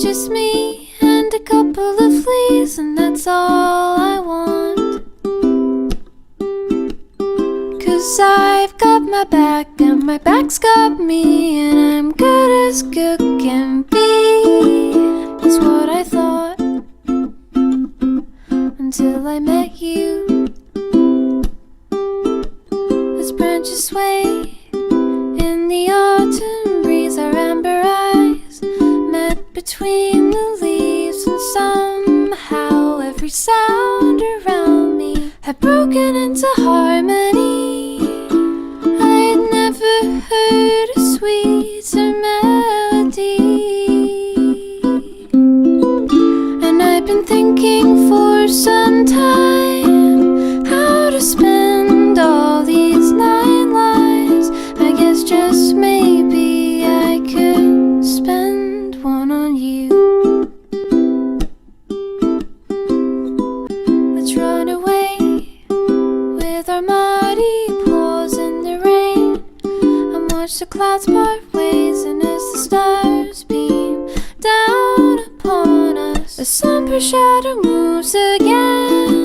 just me and a couple of fleas, and that's all I want. 'Cause I've got my back and my back's got me, and I'm good as good can be, is what I thought until I met you. As branches sway in the autumn breeze, our amber eyes met between the leaves, and somehow every sound around me had broken into harmony. I'd never heard a sweeter melody, and I've been thinking for some time how to spend all these 9 lives. I guess just maybe I could spend one on you. Let's run away with our muddy paws in the rain, and watch the clouds part ways, and as the stars beam down upon us, the somber shadow moves again.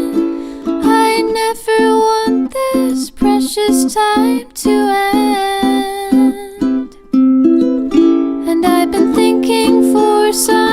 I never want this precious time to end, and I've been thinking for some